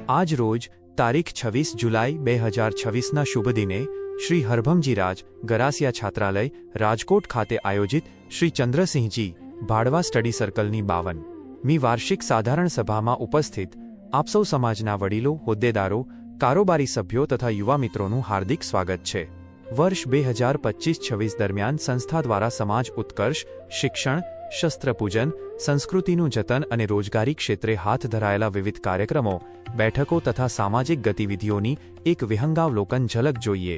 આજ રોજ તારીખ 26 જુલાઈ 2026ના શુભ દિને શ્રી હરભમજીરાજ ગરાસિયા છાત્રાલય રાજકોટ ખાતે આયોજિત શ્રી ચંદ્રસિંહજી ભાડવા સ્ટડી સર્કલની 52મી વાર્ષિક સાધારણ સભામાં ઉપસ્થિત આપ સૌ સમાજના વડીલો, હોદ્દેદારો, કારોબારી સભ્યો તથા યુવા મિત્રોનું હાર્દિક સ્વાગત છે। વર્ષ 2025-26 દરમિયાન સંસ્થા દ્વારા સમાજ ઉત્કર્ષ, શિક્ષણ, શસ્ત્રપૂજન, સંસ્કૃતિનું જતન અને રોજગારી ક્ષેત્રે હાથ ધરાયેલા વિવિધ કાર્યક્રમો, બેઠકો તથા સામાજિક ગતિવિધિઓની એક વિહંગાવલોકન ઝલક જોઈએ।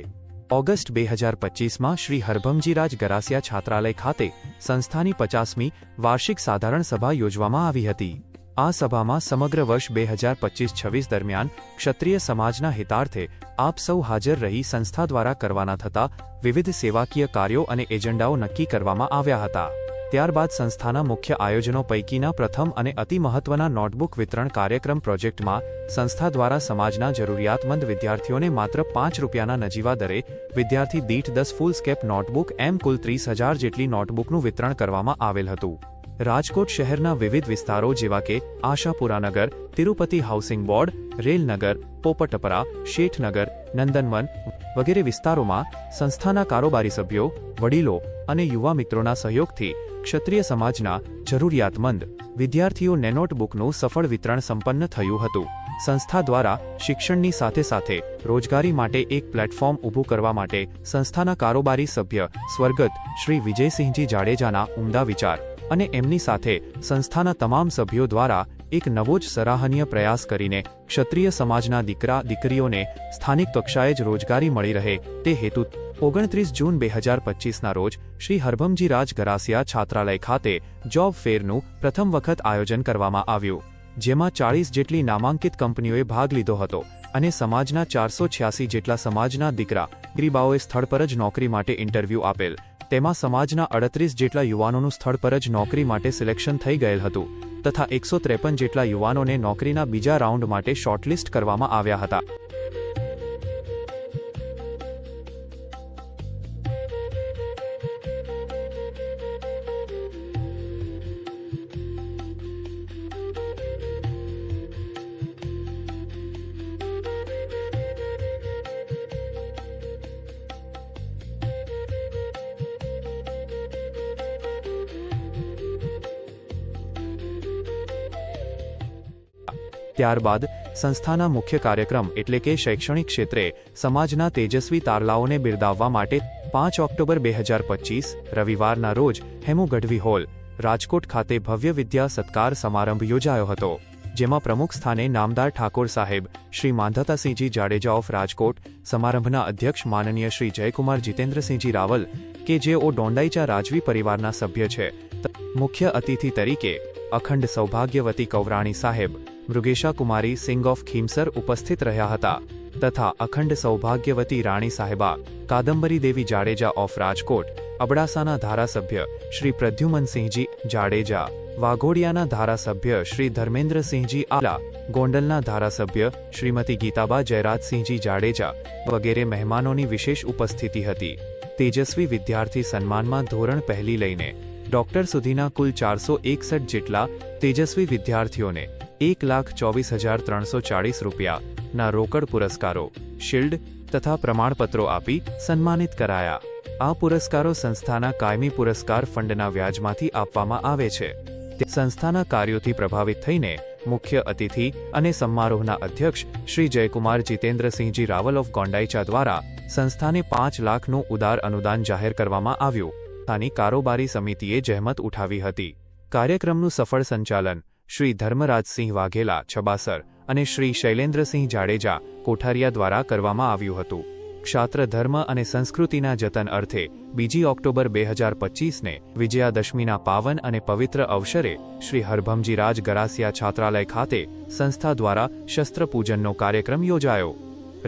ઓગસ્ટ 2025માં શ્રી હરભમજીરાજ ગરાસિયા છાત્રાલય ખાતે સંસ્થાની 50મી વાર્ષિક સાધારણ સભા યોજવામાં આવી હતી। આ સભામાં સમગ્ર વર્ષ 2025-26 દરમિયાન ક્ષત્રિય સમાજના હિતાર્થે આપ સૌ હાજર રહી સંસ્થા દ્વારા કરવાના થતા વિવિધ સેવાકીય કાર્યો અને એજન્ડાઓ નક્કી કરવામાં આવ્યા હતા। ત્યારબાદ સંસ્થાના મુખ્ય આયોજનો પૈકીના પ્રથમ અને અતિ મહત્વના નોટબુક વિતરણ કાર્યક્રમ પ્રોજેક્ટમાં સંસ્થા દ્વારા સમાજના જરૂરિયાતમંદ વિદ્યાર્થીઓને માત્ર ₹5ના નજીવા દરે વિદ્યાર્થી દીઠ 10 ફૂલ સ્કેપ નોટબુક એમ કુલ 30,000 જેટલી નોટબુકનું વિતરણ કરવામાં આવેલ હતું। રાજકોટ શહેરના વિવિધ વિસ્તારો જેવા કે આશાપુરાનગર, તિરુપતિ હાઉસિંગ બોર્ડ, રેલનગર, પોપટપરા, શેઠનગર, નંદનવન વગેરે વિસ્તારોમાં સંસ્થાના કારોબારી સભ્યો, વડીલો અને યુવા મિત્રોના સહયોગથી ક્ષત્રિય સમાજના જરૂરિયાતમંદ વિદ્યાર્થીઓને નોટબુકનું સફળ વિતરણ સંપન્ન થયું હતું। સંસ્થા દ્વારા શિક્ષણની સાથે સાથે રોજગારી માટે એક પ્લેટફોર્મ ઊભું કરવા માટે સંસ્થાના કારોબારી સભ્ય સ્વર્ગત શ્રી વિજયસિંહજી જાડેજાના ઉમદા વિચાર અને એમની સાથે સંસ્થાના તમામ સભ્યો દ્વારા એક નવો જ સરાહનીય પ્રયાસ કરીને ક્ષત્રિય સમાજના દીકરા દીકરીઓને સ્થાનિક કક્ષાએ જ રોજગારી મળી રહે તે હેતુ 29 જૂન 2025ના રોજ શ્રી હરભમજીરાજ ગરાસિયા છાત્રાલય ખાતે જોબ ફેરનું પ્રથમ વખત આયોજન કરવામાં આવ્યું, જેમાં 40 જેટલી નામાંકિત કંપનીઓએ ભાગ લીધો હતો અને સમાજના 486 જેટલા સમાજના દીકરા દીકરીબાઓએ સ્થળ પર જ નોકરી માટે ઇન્ટરવ્યૂ આપેલ। તેમાં સમાજના 38 જેટલા યુવાનોનું સ્થળ પર જ નોકરી માટે સિલેક્શન થઈ ગયેલ હતું તથા 153 જેટલા યુવાનોને નોકરીના બીજા રાઉન્ડ માટે શોર્ટલિસ્ટ કરવામાં આવ્યા હતા। ત્યારબાદ સંસ્થાના મુખ્ય કાર્યક્રમ એટલે કે શૈક્ષણિક ક્ષેત્રે સમાજના તેજસ્વી તારલાઓને બિરદાવવા માટે 5 ઓક્ટોબર 2025 રવિવારના રોજ હેમુ ગઢવી હોલ, રાજકોટ ખાતે ભવ્ય વિદ્યા સત્કાર સમારંભ યોજાયો હતો, જેમાં પ્રમુખ સ્થાને નામદાર ઠાકોર સાહેબ શ્રી માંધાતાસિંહજી જાડેજા ઓફ રાજકોટ, સમારંભના અધ્યક્ષ માનનીય શ્રી જયકુમાર જીતેન્દ્રસિંહજી રાવલ કે જેઓ ડોંડાઈચા રાજવી પરિવારના સભ્ય છે, મુખ્ય અતિથિ તરીકે અખંડ સૌભાગ્યવતી કૌરાણી સાહેબ, મૃગેશા કુમારી સિંગ ઓફ ખીમસર ઉપસ્થિત રહ્યા હતા તથા અખંડ સૌભાગ્યવતી રાણી સાહેબા કાદંબરી દેવી જાડેજા ઓફ રાજકોટ, અબડાસાના ધારાસભ્ય શ્રી પ્રદ્યુમનસિંહજી જાડેજા, વાઘોડિયાના ધારાસભ્ય શ્રી ધર્મેન્દ્રસિંહજી આલા, ગોંડલના ધારાસભ્ય શ્રીમતી ગીતાબા જયરાજસિંહજી જાડેજા વગેરે મહેમાનોની વિશેષ ઉપસ્થિતિ હતી। તેજસ્વી વિદ્યાર્થી સન્માનમાં ધોરણ પહેલી લઈને ડોક્ટર સુધીના કુલ 461 જેટલા તેજસ્વી વિદ્યાર્થીઓને ₹1,24,340ના રોકડ પુરસ્કારો, શિલ્ડ તથા પ્રમાણપત્રો આપી સન્માનિત કરાયા। આ પુરસ્કારો સંસ્થાના કાયમી પુરસ્કાર ફંડના વ્યાજમાંથી આપવામાં આવે છે। સંસ્થાના કાર્યોથી પ્રભાવિત થઈને મુખ્ય અતિથિ અને સમારોહના અધ્યક્ષ શ્રી જયકુમાર જીતેન્દ્રસિંહજી રાવલ ઓફ ગોંડાઈચા દ્વારા સંસ્થાને 5 લાખનું ઉદાર અનુદાન જાહેર કરવામાં આવ્યું। સંસ્થાની કારોબારી સમિતિએ જહેમત ઉઠાવી હતી। કાર્યક્રમનું સફળ સંચાલન શ્રી ધર્મરાજસિંહ વાઘેલા છબાસર અને શ્રી શૈલેન્દ્રસિંહ જાડેજા કોઠારિયા દ્વારા કરવામાં આવ્યું હતું। ક્ષાત્ર ધર્મ અને સંસ્કૃતિના જતન અર્થે 2 ઓક્ટોબર 2025ને વિજયાદશમીના પાવન અને પવિત્ર અવસરે શ્રી હરભમજીરાજ ગરાસિયા છાત્રાલય ખાતે સંસ્થા દ્વારા શસ્ત્રપૂજનનો કાર્યક્રમ યોજાયો।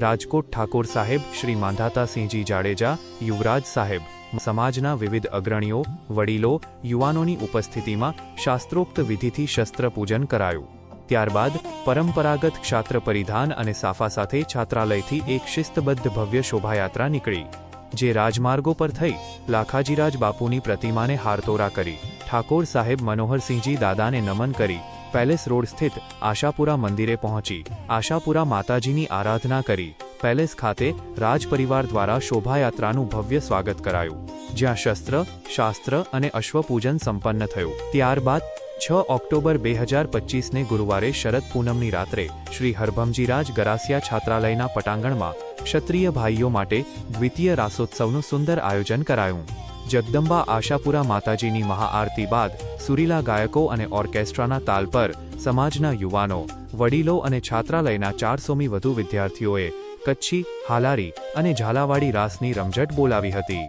રાજકોટ ઠાકોર સાહેબ શ્રી માંધાતાસિંહજી જાડેજા, યુવરાજ સાહેબ, સમાજના વિવિધ અગ્રણીઓ, વડીલો, યુવાનોની ઉપસ્થિતિમાં શાસ્ત્રોક્ત વિધિથી શસ્ત્રપૂજન કરાયું। ત્યારબાદ પરંપરાગત ક્ષાત્ર પરિધાન અને સાફા સાથે છાત્રાલયથી એક શિસ્તબદ્ધ ભવ્ય શોભાયાત્રા નીકળી, જે રાજમાર્ગો પર થઈ લાખાજીરાજ બાપુની પ્રતિમાને હારતોરા કરી ઠાકોર સાહેબ મનોહરસિંહજી દાદાને નમન કરી પેલેસ રોડ સ્થિત આશાપુરા મંદિરે પહોંચી આશાપુરા માતાજીની આરાધના કરી પેલેસ ખાતે રાજપરિવાર દ્વારા શોભાયાત્રાનું ભવ્ય સ્વાગત કરાયું, જ્યાં શસ્ત્ર, શાસ્ત્ર અને અશ્વપૂજન સંપન્ન થયું. ત્યારબાદ 6 ઓક્ટોબર 2025ને ગુરુવારે શરદ પૂનમની રાત્રે શ્રી હરભમજીરાજ ગરાસિયા છાત્રાલયના પટાંગણમાં ક્ષત્રિય ભાઈઓ માટે દ્વિતીય રાસોત્સવનું સુંદર આયોજન કરાયું. જગદંબા આશાપુરા માતાજીની મહાઆરતી બાદ સુરીલા ગાયકો અને ઓર્કેસ્ટ્રાના તાલ પર સમાજના યુવાનો, વડીલો અને છાત્રાલયના 400મી વધુ વિદ્યાર્થીઓએ કચ્છી, હાલારી અને ઝાલાવાડી રાસની રમઝટ બોલાવી હતી.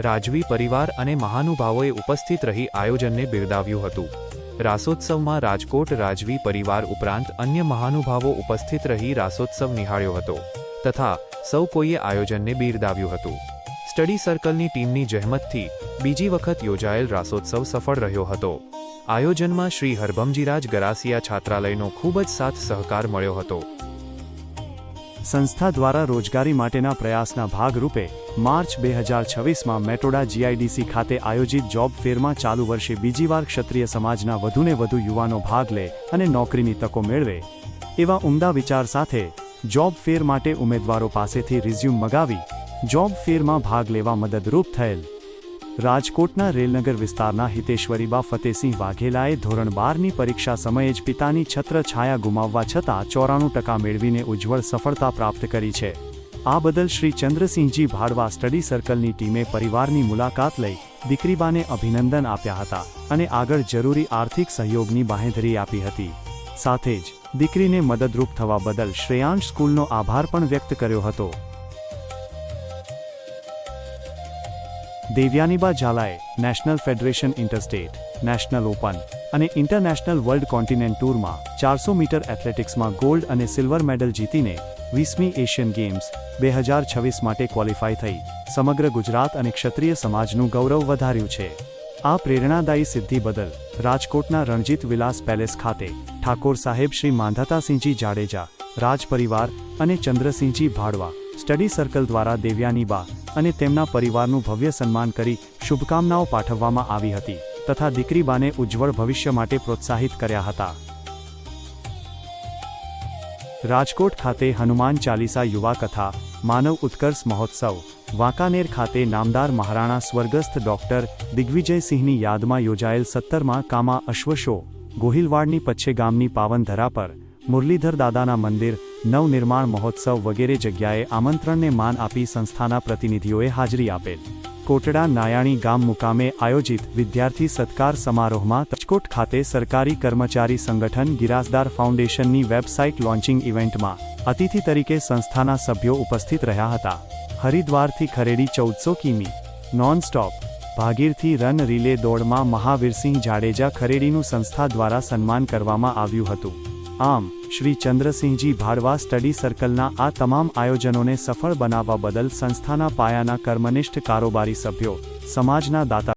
રાજવી પરિવાર અને મહાનુભાવોએ ઉપસ્થિત રહી આયોજનને બિરદાવ્યું હતું. રાસોત્સવમાં રાજકોટ રાજવી પરિવાર ઉપરાંત અન્ય મહાનુભાવો ઉપસ્થિત રહી રાસોત્સવ નિહાળ્યો હતો તથા સૌ કોઈએ આયોજનને બિરદાવ્યું હતું. સ્ટડી સર્કલની ટીમની જહેમતથી બીજી વખત યોજાયેલ રાસોત્સવ સફળ રહ્યો હતો. આયોજનમાં શ્રી હરભમજીરાજ ગરાસિયા છાત્રાલયનો ખૂબ જ સાથ સહકાર મળ્યો હતો. સંસ્થા દ્વારા રોજગારી માટેના પ્રયાસના ભાગરૂપે માર્ચ 2026માં મેટોડા જીઆઈડીસી ખાતે આયોજિત જોબ ફેરમાં ચાલુ વર્ષે બીજી વાર ક્ષત્રિય સમાજના વધુને વધુ યુવાનો ભાગ લે અને નોકરીની તકો મેળવે એવા ઉમદા વિચાર સાથે જોબ ફેર માટે ઉમેદવારો પાસેથી રિઝ્યુમ મગાવી જોબ ફેરમાં ભાગ લેવા મદદરૂપ થયેલ. રાજકોટના રેલનગર વિસ્તારના હિતેશ્વરીબા ફતેસિંહ વાઘેલાએ ધોરણ 12ની પરીક્ષા સમયે જ પિતાની છત્ર છાયા ગુમાવવા છતાં 94% મેળવીને ઉજ્જવળ સફળતા પ્રાપ્ત કરી છે. આ બદલ શ્રી ચંદ્રસિંહજી ભાડવા સ્ટડી સર્કલની ટીમે પરિવારની મુલાકાત લઈ દીકરીબાને અભિનંદન આપ્યા હતા અને આગળ જરૂરી આર્થિક સહયોગની બાંહેધરી આપી હતી. સાથે જ દીકરીને મદદરૂપ થવા બદલ શ્રેયાંશ સ્કૂલનો આભાર પણ વ્યક્ત કર્યો હતો. દેવ્યાનીબા ઝાલાએ national federation interstate, national open અને ઇન્ટરનેશનલ વર્લ્ડ કોન્ટિનેન્ટ ટૂરમાં 400 મીટર એથ્લેટિક્સમાં ગોલ્ડ અને સિલ્વર મેડલ જીતીને 20મી એશિયન ગેમ્સ 2026 માટે ક્વોલિફાય થઈ સમગ્ર ગુજરાત અને ક્ષત્રિય સમાજનું ગૌરવ વધાર્યું છે. આ પ્રેરણાદાયી સિદ્ધિ બદલ રાજકોટના રણજીત વિલાસ પેલેસ ખાતે ઠાકોર સાહેબ શ્રી માંધાતાસિંહજી જાડેજા, રાજપરિવાર અને ચંદ્રસિંહજી ભાડવા સ્ટડી સર્કલ દ્વારા દેવ્યાનીબા અને તેમના પરિવારનું ભવ્ય સન્માન કરી શુભકામનાઓ પાઠવવામાં આવી હતી તથા દીકરીબાને ઉજ્જવળ ભવિષ્ય માટે પ્રોત્સાહિત કર્યા હતા. રાજકોટ ખાતે હનુમાન ચાલીસા યુવા કથા માનવ ઉત્કર્ષ મહોત્સવ, વાંકાનેર ખાતે નામદાર મહારાણા સ્વર્ગસ્થ ડોક્ટર દિગ્વિજયસિંહની યાદમાં યોજાયેલ 17મા કામા અશ્વ શો, ગોહિલવાડની પચ્છે ગામની પાવન ધરા પર મુરલીધર દાદાના મંદિર નવનિર્માણ મહોત્સવ વગેરે જગ્યાએ આમંત્રણને માન આપી સંસ્થાના પ્રતિનિધિઓએ હાજરી આપેલ. કોટડા નાયાણી ગામ મુકામે આયોજિત વિદ્યાર્થી સત્કાર સમારોહમાં રાજકોટ ખાતે સરકારી કર્મચારી સંગઠન ગિરાસદાર ફાઉન્ડેશનની વેબસાઇટ લોન્ચિંગ ઇવેન્ટમાં અતિથિ તરીકે સંસ્થાના સભ્યો ઉપસ્થિત રહ્યા હતા. હરિદ્વારથી ખરેડી 1400 કિમી non stop Bhagirathi run relay દોડમાં મહાવીરસિંહ જાડેજા ખરેડીનું સંસ્થા દ્વારા સન્માન કરવામાં આવ્યું હતું. આમ શ્રી ચંદ્રસિંહજી ભાડવા સ્ટડી સર્કલના આ તમામ આયોજનોને સફળ બનાવવા બદલ સંસ્થાના પાયાના કર્મનિષ્ઠ કારોબારી સભ્યો, સમાજના દાતા